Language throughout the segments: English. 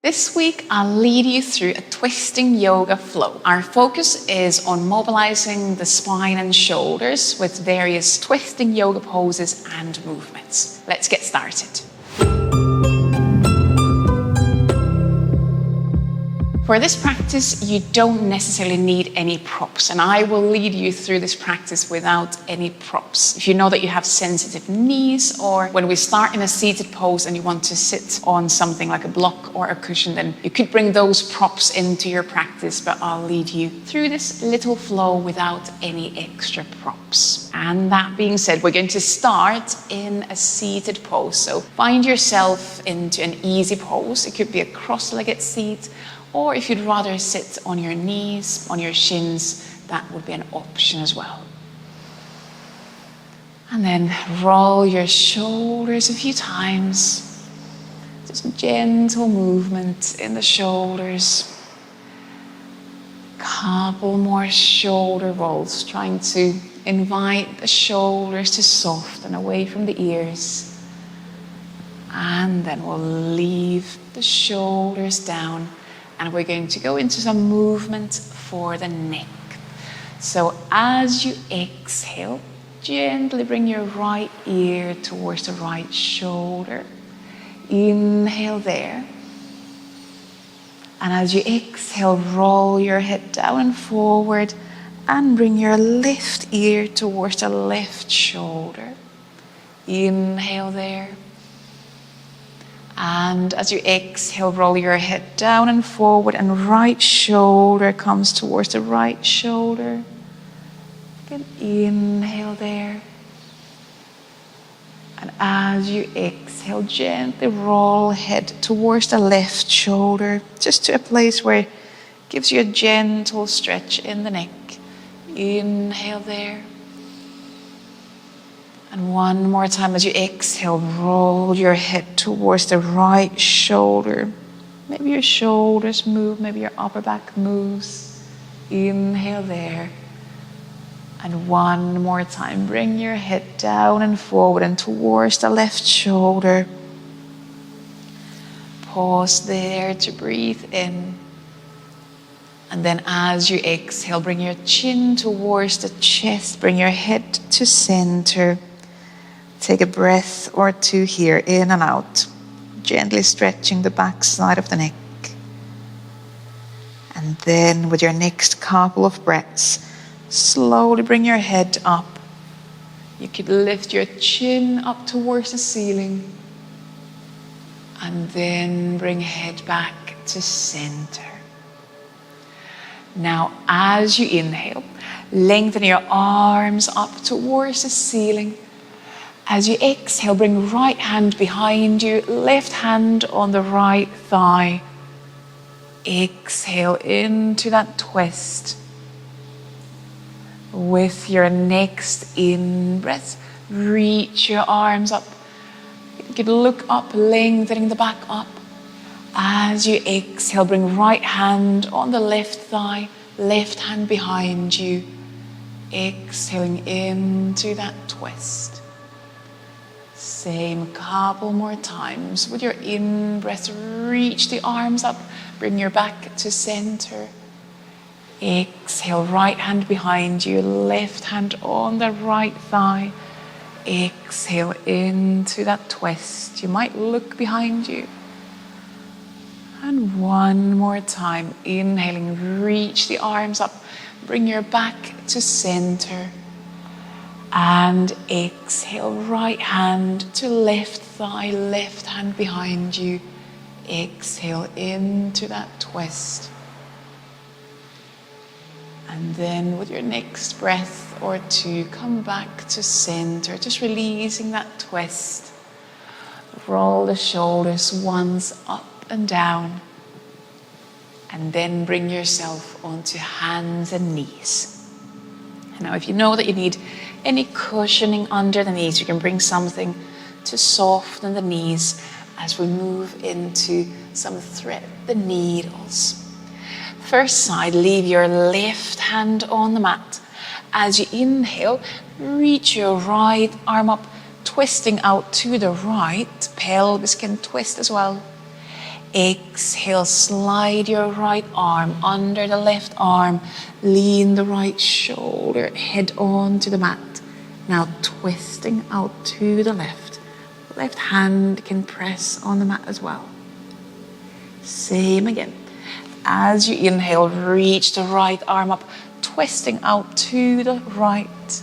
This week, I'll lead you through a twisting yoga flow. Our focus is on mobilizing the spine and shoulders with various twisting yoga poses and movements. Let's get started. For this practice, you don't necessarily need any props, and I will lead you through this practice without any props. If you know that you have sensitive knees, or when we start in a seated pose and you want to sit on something like a block or a cushion, then you could bring those props into your practice, but I'll lead you through this little flow without any extra props. And that being said, we're going to start in a seated pose. So find yourself into an easy pose. It could be a cross-legged seat, or if you'd rather sit on your knees, on your shins, that would be an option as well. And then roll your shoulders a few times. Just gentle movement in the shoulders. Couple more shoulder rolls, trying to invite the shoulders to soften away from the ears. And then we'll leave the shoulders down. And we're going to go into some movement for the neck. So as you exhale, gently bring your right ear towards the right shoulder. Inhale there. And as you exhale, roll your head down and forward and bring your left ear towards the left shoulder. Inhale there. And as you exhale, roll your head down and forward, and right shoulder comes towards the right shoulder. Again, inhale there. And as you exhale, gently roll head towards the left shoulder, just to a place where it gives you a gentle stretch in the neck. Inhale there. And one more time as you exhale, roll your head towards the right shoulder. Maybe your shoulders move, maybe your upper back moves. Inhale there. And one more time, bring your head down and forward and towards the left shoulder. Pause there to breathe in. And then as you exhale, bring your chin towards the chest, bring your head to center. Take a breath or two here, in and out, gently stretching the back side of the neck. And then with your next couple of breaths, slowly bring your head up. You could lift your chin up towards the ceiling. And then bring head back to center. Now, as you inhale, lengthen your arms up towards the ceiling. As you exhale, bring right hand behind you, left hand on the right thigh. Exhale into that twist. With your next in-breath, reach your arms up. You can look up, lengthening the back up. As you exhale, bring right hand on the left thigh, left hand behind you. Exhaling into that twist. Same couple more times. With your in-breath, reach the arms up. Bring your back to center. Exhale, right hand behind you, left hand on the right thigh. Exhale into that twist. You might look behind you. And one more time. Inhaling, reach the arms up. Bring your back to center. And exhale, right hand to left thigh, left hand behind you. Exhale into that twist. And then with your next breath or two, come back to center, just releasing that twist. Roll the shoulders once up and down. And then bring yourself onto hands and knees. Now, if you know that you need any cushioning under the knees, you can bring something to soften the knees as we move into some thread the needles. First side, leave your left hand on the mat. As you inhale, reach your right arm up, twisting out to the right. Pelvis can twist as well. Exhale, slide your right arm under the left arm. Lean the right shoulder, head on to the mat. Now twisting out to the left. Left hand can press on the mat as well. Same again. As you inhale, reach the right arm up, twisting out to the right.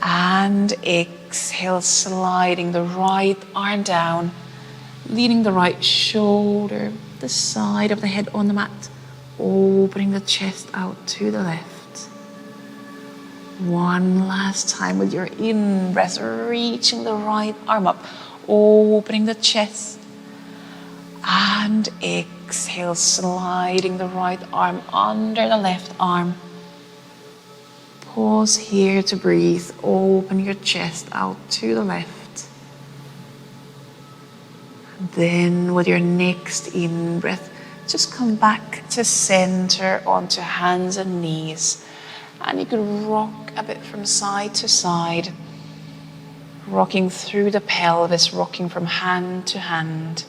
And exhale, sliding the right arm down, leaning the right shoulder, the side of the head on the mat, opening the chest out to the left. One last time with your in-breath, reaching the right arm up, opening the chest. And exhale, sliding the right arm under the left arm. Pause here to breathe. Open your chest out to the left. And then with your next in-breath, just come back to center onto hands and knees. And you can rock a bit from side to side. Rocking through the pelvis, rocking from hand to hand.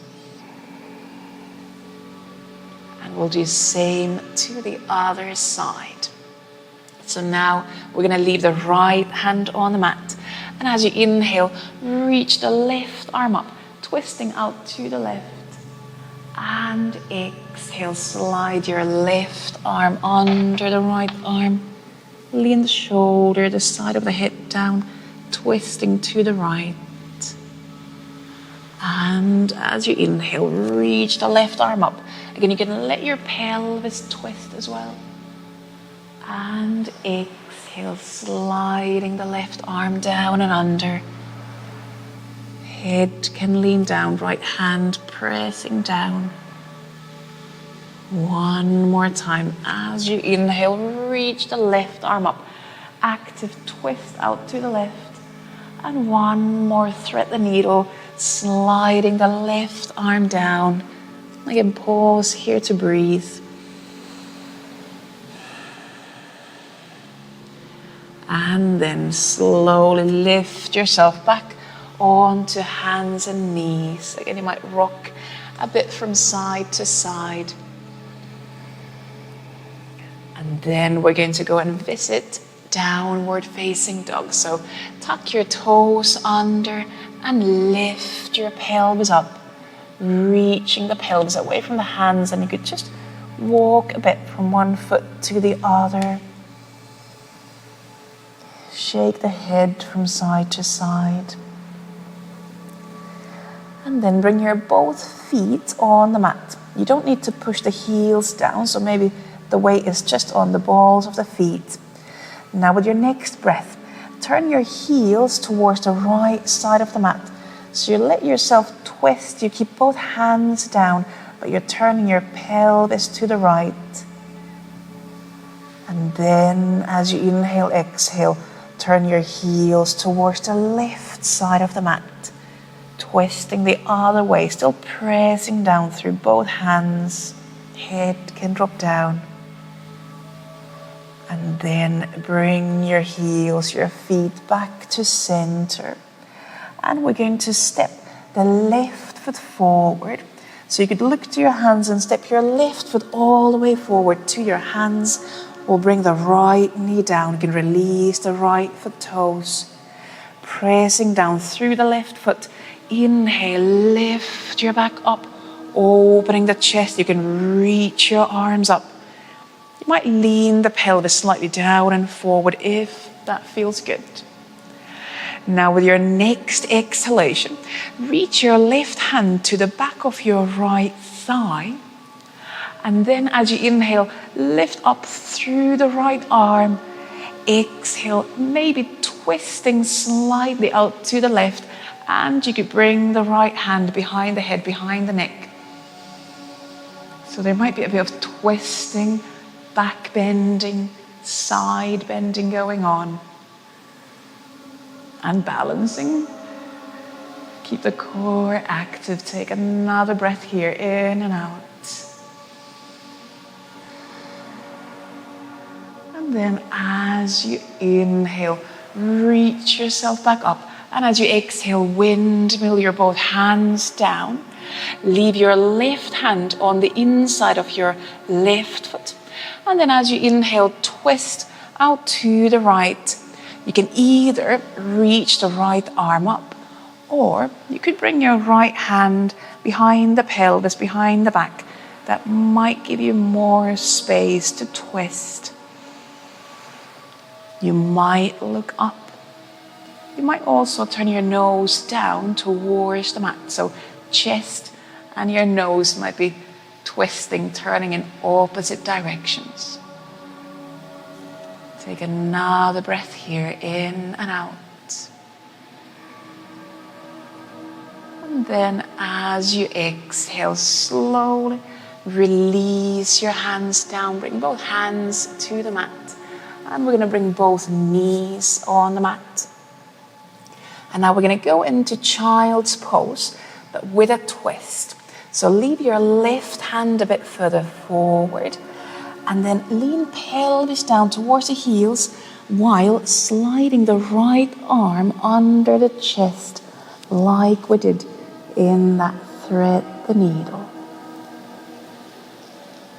And we'll do the same to the other side. So now we're going to leave the right hand on the mat. And as you inhale, reach the left arm up, twisting out to the left. And exhale, slide your left arm under the right arm. Lean the shoulder, the side of the head down, twisting to the right. And as you inhale, reach the left arm up. Again, you can let your pelvis twist as well. And exhale, sliding the left arm down and under. Head can lean down, right hand pressing down. One more time. As you inhale, reach the left arm up. Active twist out to the left. And one more, thread the needle, sliding the left arm down. Again, pause here to breathe. And then slowly lift yourself back onto hands and knees. Again, you might rock a bit from side to side. And then we're going to go and visit downward facing dog. So tuck your toes under and lift your pelvis up, reaching the pelvis away from the hands, and you could just walk a bit from one foot to the other. Shake the head from side to side. And then bring your both feet on the mat. You don't need to push the heels down, so maybe the weight is just on the balls of the feet. Now with your next breath, turn your heels towards the right side of the mat. So you let yourself twist, you keep both hands down, but you're turning your pelvis to the right. And then as you inhale, exhale, turn your heels towards the left side of the mat. Twisting the other way, still pressing down through both hands. Head can drop down. And then bring your heels, your feet back to center. And we're going to step the left foot forward. So you could look to your hands and step your left foot all the way forward to your hands. We'll bring the right knee down. You can release the right foot toes. Pressing down through the left foot. Inhale, lift your back up. Opening the chest. You can reach your arms up. You might lean the pelvis slightly down and forward if that feels good. Now with your next exhalation, reach your left hand to the back of your right thigh. And then as you inhale, lift up through the right arm. Exhale, maybe twisting slightly out to the left. And you could bring the right hand behind the head, behind the neck. So there might be a bit of twisting, back bending, side bending going on. And balancing. Keep the core active. Take another breath here, in and out. And then as you inhale, reach yourself back up. And as you exhale, windmill your both hands down. Leave your left hand on the inside of your left foot. And then as you inhale, twist out to the right. You can either reach the right arm up, or you could bring your right hand behind the pelvis, behind the back. That might give you more space to twist. You might look up. You might also turn your nose down towards the mat. So chest and your nose might be twisting, turning in opposite directions. Take another breath here, in and out. And then as you exhale, slowly release your hands down. Bring both hands to the mat. And we're going to bring both knees on the mat. And now we're going to go into child's pose, but with a twist. So leave your left hand a bit further forward. And then lean pelvis down towards the heels while sliding the right arm under the chest like we did in that thread the needle.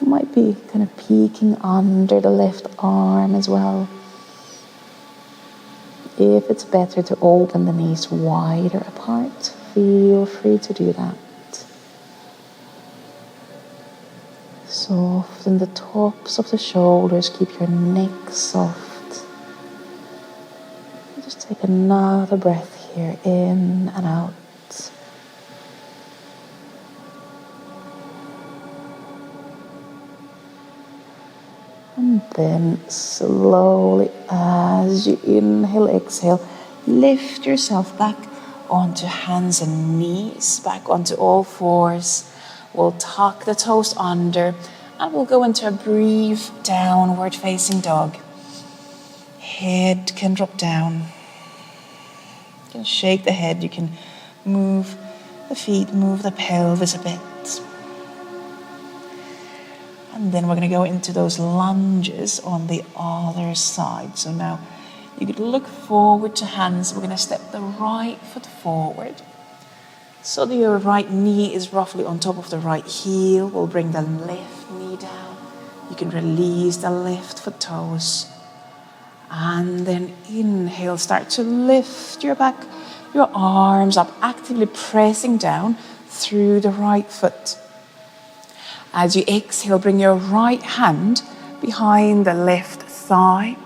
You might be kind of peeking under the left arm as well. If it's better to open the knees wider apart, feel free to do that. Soften the tops of the shoulders, keep your neck soft. Just take another breath here, in and out. And then slowly, as you inhale, exhale, lift yourself back onto hands and knees, back onto all fours. We'll tuck the toes under and we'll go into a brief downward facing dog. Head can drop down. You can shake the head, you can move the feet, move the pelvis a bit. And then we're going to go into those lunges on the other side. So now you could look forward to hands. We're going to step the right foot forward. So that your right knee is roughly on top of the right heel. We'll bring the left knee down. You can release the left foot toes. And then inhale, start to lift your back, your arms up, actively pressing down through the right foot. As you exhale, bring your right hand behind the left thigh.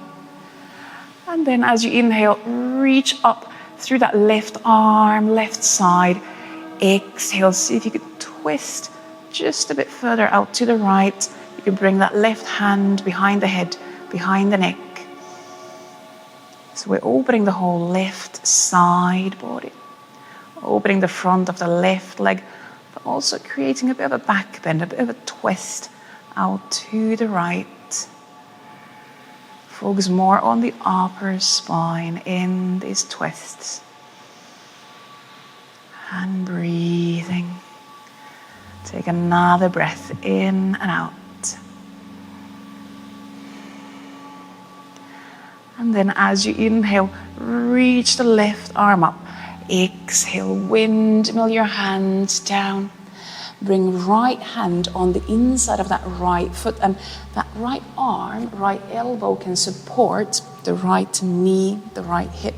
And then as you inhale, reach up through that left arm, left side. Exhale, see if you could twist just a bit further out to the right. You can bring that left hand behind the head, behind the neck. So we're opening the whole left side body. Opening the front of the left leg, but also creating a bit of a back bend, a bit of a twist out to the right. Focus more on the upper spine in these twists. And breathing. Take another breath in and out. And then as you inhale, reach the left arm up. Exhale, windmill your hands down. Bring right hand on the inside of that right foot, and that right arm, right elbow can support the right knee, the right hip.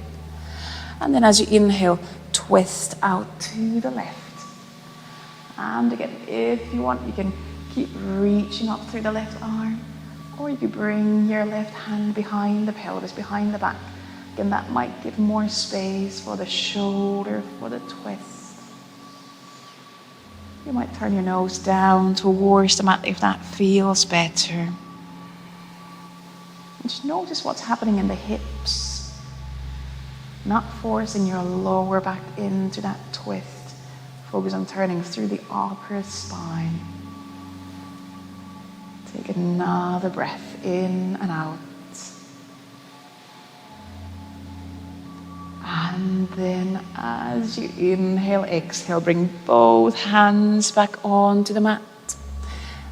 And then as you inhale, twist out to the left. And again, if you want, you can keep reaching up through the left arm, or you could bring your left hand behind the pelvis, behind the back. Again, that might give more space for the shoulder, for the twist. You might turn your nose down towards the mat if that feels better. Just notice what's happening in the hips. Not forcing your lower back into that twist. Focus on turning through the upper spine. Take another breath in and out. And then as you inhale, exhale, bring both hands back onto the mat.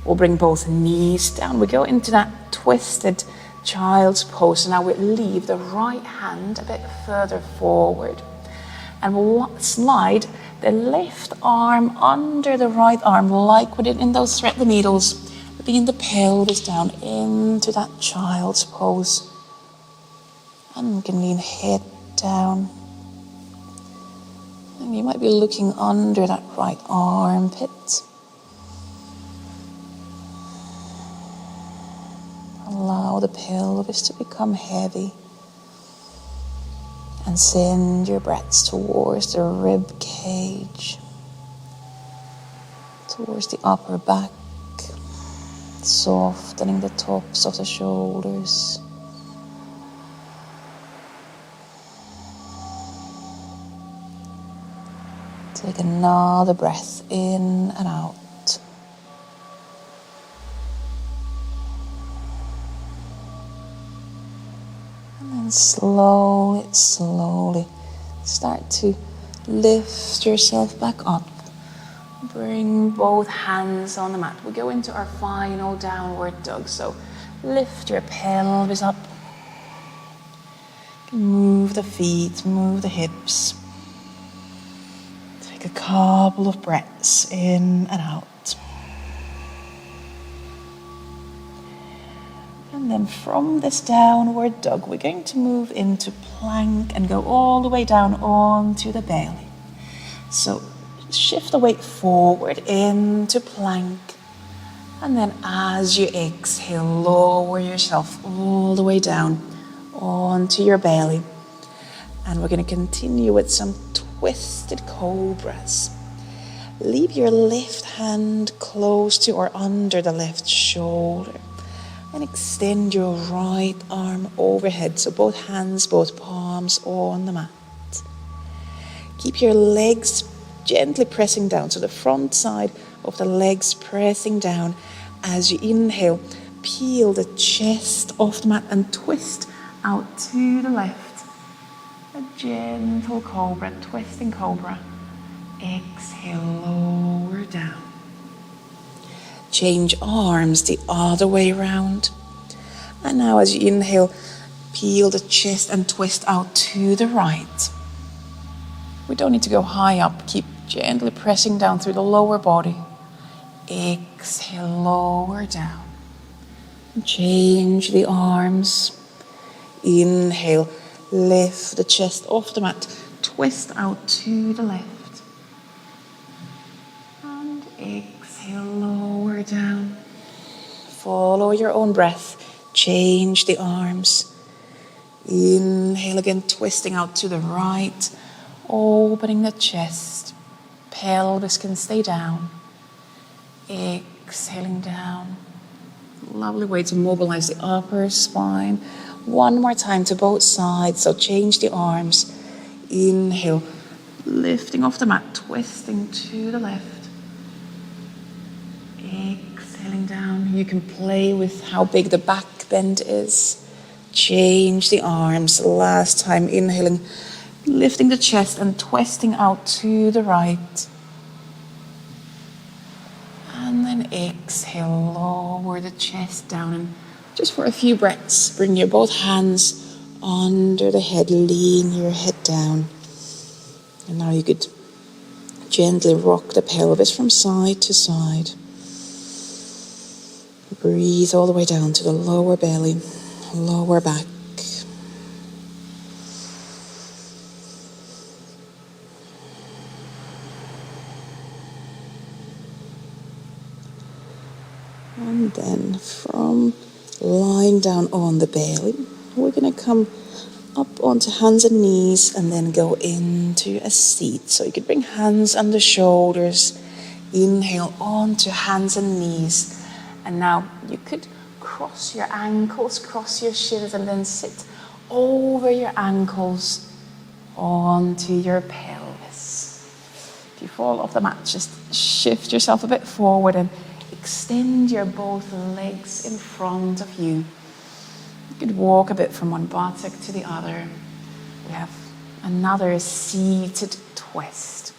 We'll bring both knees down. We go into that twisted child's pose. Now we'll leave the right hand a bit further forward. And we'll slide the left arm under the right arm, like we did in those thread the needles. Bring the pelvis down into that child's pose. And we can lean head down. And you might be looking under that right armpit. Allow the pelvis to become heavy. And send your breaths towards the rib cage. Towards the upper back. Softening the tops of the shoulders. Take another breath in and out. And then slowly start to lift yourself back up. Bring both hands on the mat. We go into our final downward dog. So lift your pelvis up. Move the feet, move the hips. Take a couple of breaths in and out. And then from this downward dog, we're going to move into plank and go all the way down onto the belly. So shift the weight forward into plank. And then as you exhale, lower yourself all the way down onto your belly. And we're going to continue with some twisted cobras. Leave your left hand close to or under the left shoulder. And extend your right arm overhead. So both hands, both palms on the mat. Keep your legs gently pressing down. So the front side of the legs pressing down. As you inhale, peel the chest off the mat and twist out to the left. A gentle cobra, twisting cobra. Exhale, lower down. Change arms the other way around. And now as you inhale, peel the chest and twist out to the right. We don't need to go high up. Keep gently pressing down through the lower body. Exhale, lower down. Change the arms. Inhale, lift the chest off the mat. Twist out to the left. And exhale, lower down. Follow your own breath. Change the arms. Inhale again, twisting out to the right. Opening the chest. Pelvis can stay down. Exhaling down. Lovely way to mobilize the upper spine. One more time to both sides. So change the arms. Inhale. Lifting off the mat. Twisting to the left. Exhaling down. You can play with how big the back bend is. Change the arms. Last time inhaling. Lifting the chest and twisting out to the right. And then exhale, lower the chest down. And just for a few breaths, bring your both hands under the head, lean your head down. And now you could gently rock the pelvis from side to side. Breathe all the way down to the lower belly, lower back. And then from lying down on the belly, we're going to come up onto hands and knees and then go into a seat. So you could bring hands under shoulders, inhale onto hands and knees. And now you could cross your ankles, cross your shins, and then sit over your ankles onto your pelvis. If you fall off the mat, just shift yourself a bit forward and extend your both legs in front of you. You could walk a bit from one buttock to the other. We have another seated twist.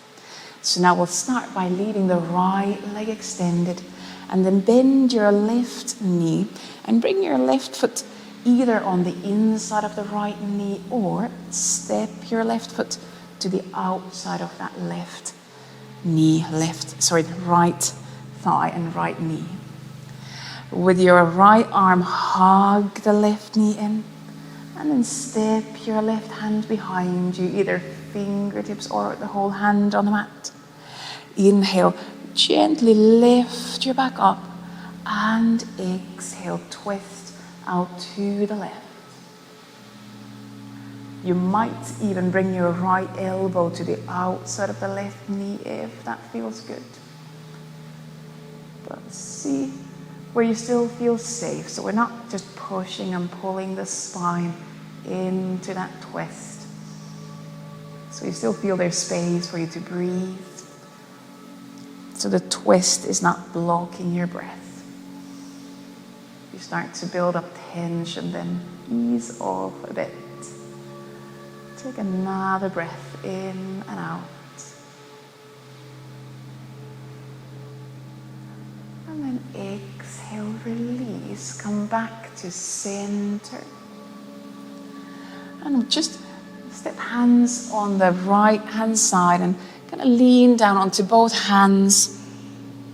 So now we'll start by leaving the right leg extended and then bend your left knee and bring your left foot either on the inside of the right knee or step your left foot to the outside of that left right thigh and right knee. With your right arm, hug the left knee in, and then step your left hand behind you, either fingertips or the whole hand on the mat. Inhale, gently lift your back up, and exhale, twist out to the left. You might even bring your right elbow to the outside of the left knee if that feels good. But see where you still feel safe. So we're not just pushing and pulling the spine into that twist. So you still feel there's space for you to breathe. So the twist is not blocking your breath. You start to build up tension, then ease off a bit. Take another breath in and out. And then exhale, release, come back to center. And just step hands on the right hand side and kind of lean down onto both hands,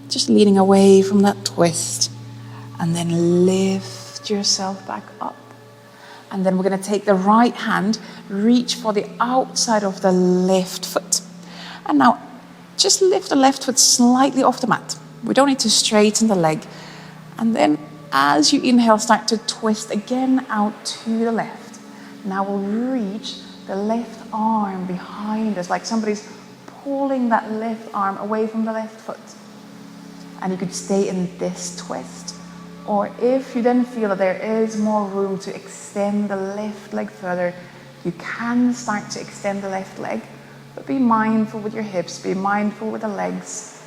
just leaning away from that twist. And then lift yourself back up. And then we're going to take the right hand, reach for the outside of the left foot. And now just lift the left foot slightly off the mat. We don't need to straighten the leg. And then as you inhale, start to twist again out to the left. Now we'll reach the left arm behind us, like somebody's pulling that left arm away from the left foot. And you could stay in this twist. Or if you then feel that there is more room to extend the left leg further, you can start to extend the left leg, but be mindful with your hips, be mindful with the legs.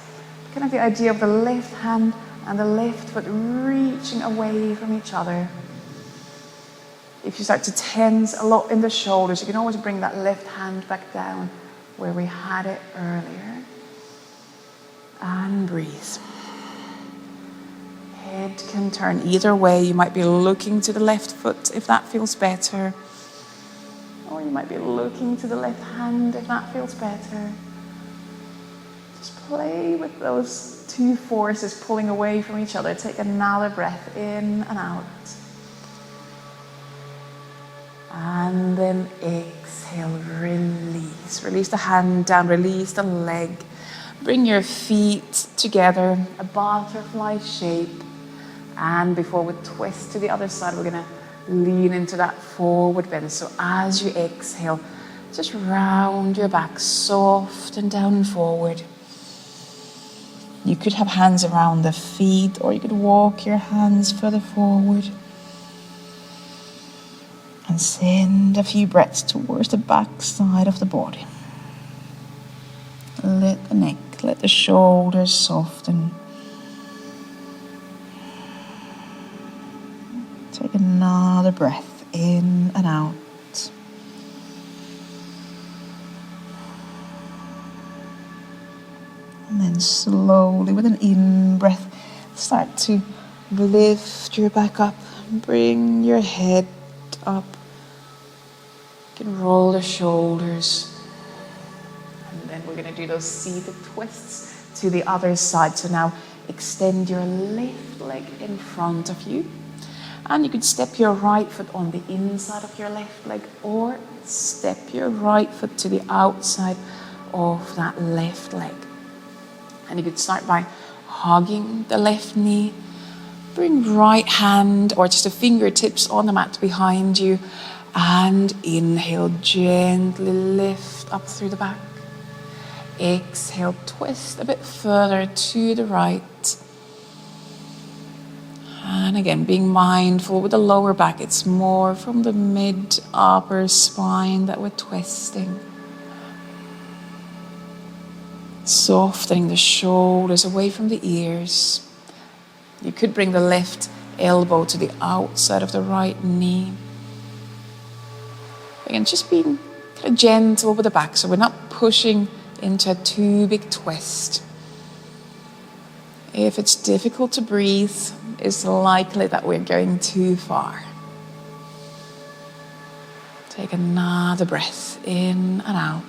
Kind of the idea of the left hand and the left foot reaching away from each other. If you start to tense a lot in the shoulders, you can always bring that left hand back down where we had it earlier. And breathe. Head can turn either way. You might be looking to the left foot if that feels better. Or you might be looking to the left hand if that feels better. Just play with those two forces pulling away from each other. Take another breath in and out. And then exhale, release. Release the hand down, release the leg. Bring your feet together, a butterfly shape. And before we twist to the other side, we're going to lean into that forward bend. So as you exhale, just round your back, soft and down and forward. You could have hands around the feet, or you could walk your hands further forward. And send a few breaths towards the back side of the body. Let the neck, let the shoulders soften. Take another breath in and out. And then slowly, with an in-breath, start to lift your back up. Bring your head up. You can roll the shoulders. And then we're going to do those seated twists to the other side. So now extend your left leg in front of you. And you could step your right foot on the inside of your left leg, or step your right foot to the outside of that left leg. And you could start by hugging the left knee. Bring right hand or just the fingertips on the mat behind you. And inhale, gently lift up through the back. Exhale, twist a bit further to the right. And again, being mindful with the lower back, it's more from the mid-upper spine that we're twisting. Softening the shoulders away from the ears. You could bring the left elbow to the outside of the right knee. Again, just being kind of gentle with the back, so we're not pushing into a too big twist. If it's difficult to breathe, it's likely that we're going too far. Take another breath in and out.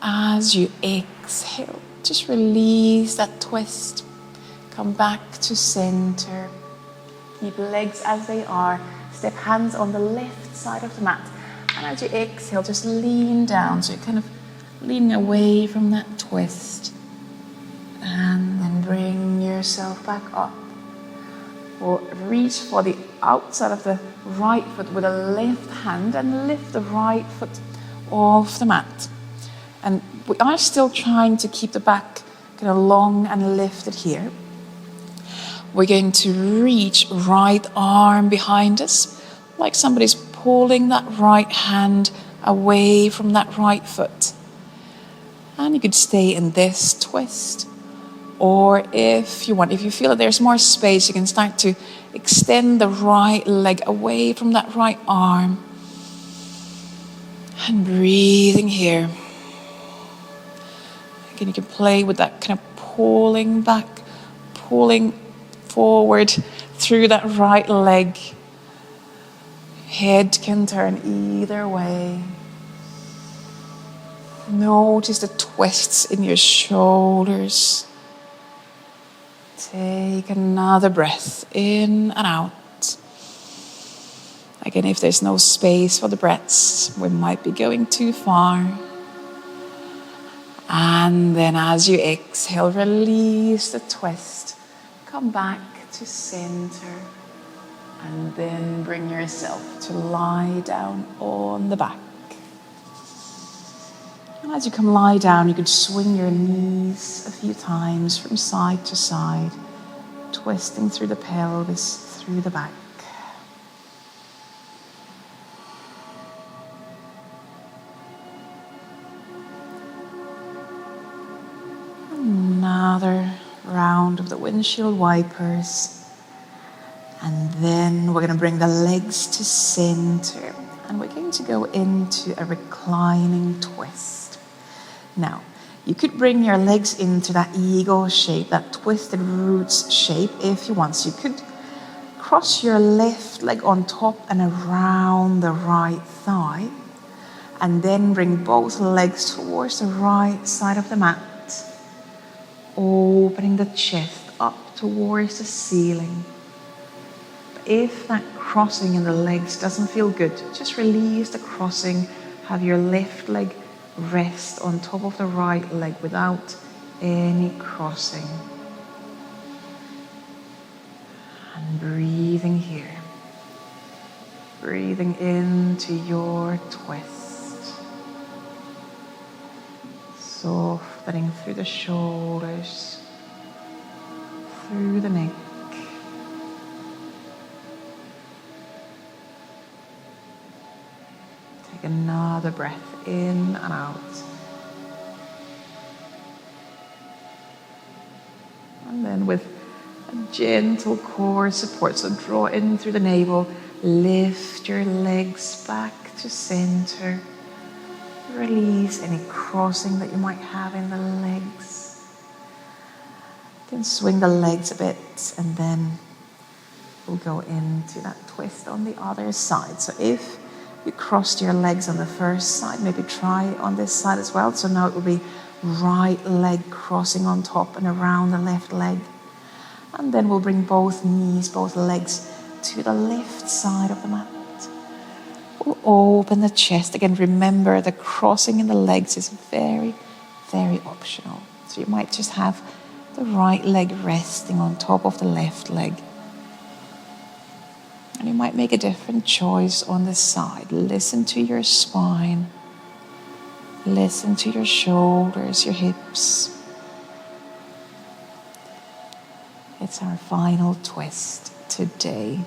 As you exhale, just release that twist. Come back to center. Keep legs as they are. Step hands on the left side of the mat. And as you exhale, just lean down. So you're kind of leaning away from that twist. And then bring yourself back up. We'll reach for the outside of the right foot with the left hand and lift the right foot off the mat. And we are still trying to keep the back kind of long and lifted here. We're going to reach right arm behind us, like somebody's pulling that right hand away from that right foot. And you could stay in this twist. Or if you want, if you feel that there's more space, you can start to extend the right leg away from that right arm. And breathing here. Again, you can play with that kind of pulling back, pulling forward through that right leg. Head can turn either way. Notice the twists in your shoulders. Take another breath in and out. Again, if there's no space for the breaths, we might be going too far. And then as you exhale, release the twist. Come back to center. And then bring yourself to lie down on the back. And as you come lie down, you could swing your knees a few times from side to side, twisting through the pelvis, through the back. Another round of the windshield wipers. And then we're going to bring the legs to center. And we're going to go into a reclining twist. Now, you could bring your legs into that eagle shape, that twisted roots shape if you want. So you could cross your left leg on top and around the right thigh. And then bring both legs towards the right side of the mat. Opening the chest up towards the ceiling. If that crossing in the legs doesn't feel good, just release the crossing. Have your left leg rest on top of the right leg without any crossing. And breathing here. Breathing into your twist. Softening through the shoulders, through the neck. Take another breath in and out. And then with a gentle core support, so draw in through the navel, lift your legs back to center. Release any crossing that you might have in the legs. You can swing the legs a bit and then we'll go into that twist on the other side. So if you crossed your legs on the first side, maybe try on this side as well. So now it will be right leg crossing on top and around the left leg. And then we'll bring both knees, both legs to the left side of the mat. We'll open the chest. Again, remember the crossing in the legs is very, very optional. So you might just have the right leg resting on top of the left leg. And you might make a different choice on this side. Listen to your spine. Listen to your shoulders, your hips. It's our final twist today.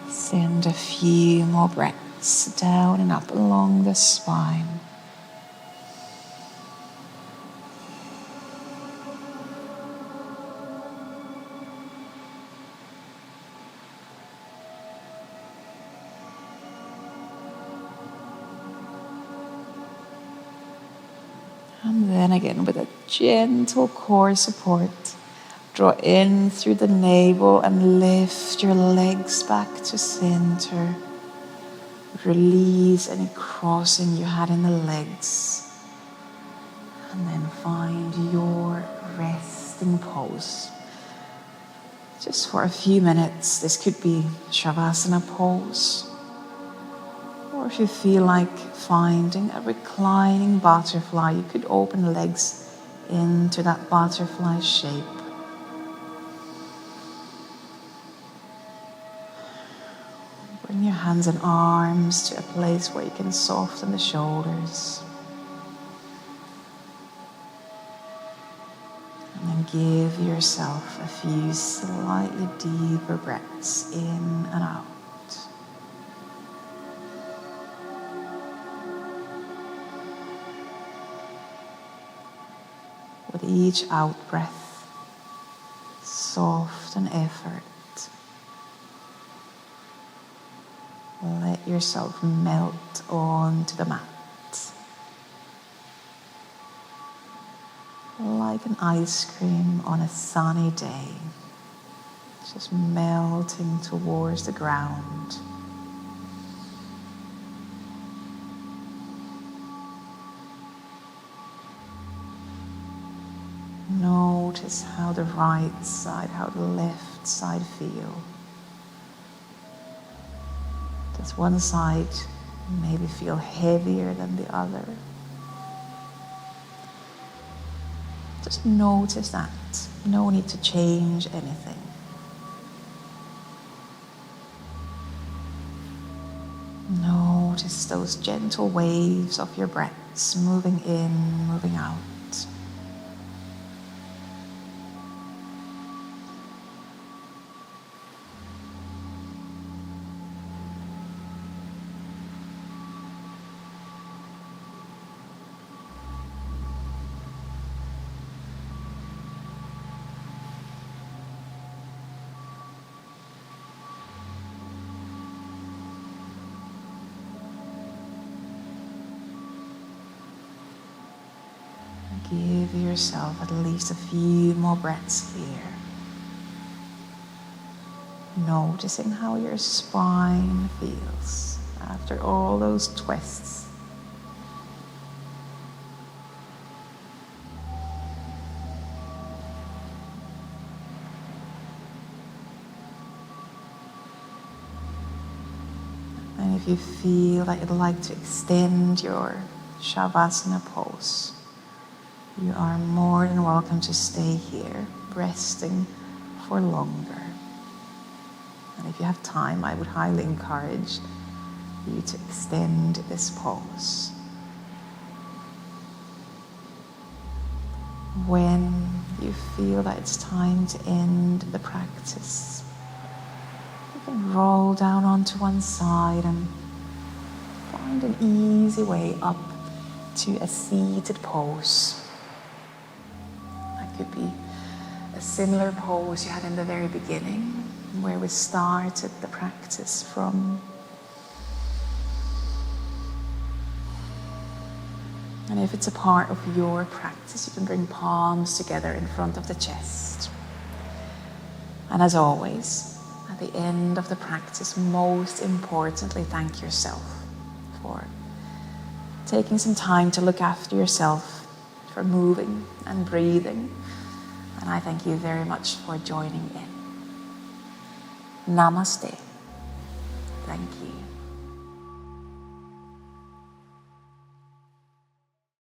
Send a few more breaths down and up along the spine. And then again, with a gentle core support, draw in through the navel and lift your legs back to center. Release any crossing you had in the legs. And then find your resting pose. Just for a few minutes. This could be Shavasana pose. Or if you feel like finding a reclining butterfly, you could open the legs into that butterfly shape. Bring your hands and arms to a place where you can soften the shoulders. And then give yourself a few slightly deeper breaths in and out. With each out breath, soften effort. Let yourself melt onto the mat. Like an ice cream on a sunny day, just melting towards the ground. Notice how the right side, how the left side feel. Does one side maybe feel heavier than the other? Just notice that. No need to change anything. Notice those gentle waves of your breaths moving in, moving out. Give yourself at least a few more breaths here. Noticing how your spine feels after all those twists. And if you feel that you'd like to extend your Shavasana pose, you are more than welcome to stay here, resting for longer. And if you have time, I would highly encourage you to extend this pose. When you feel that it's time to end the practice, you can roll down onto one side and find an easy way up to a seated pose. Could be a similar pose you had in the very beginning, where we started the practice from. And if it's a part of your practice, you can bring palms together in front of the chest. And as always, at the end of the practice, most importantly, thank yourself for taking some time to look after yourself, for moving and breathing. And I thank you very much for joining in. Namaste. Thank you.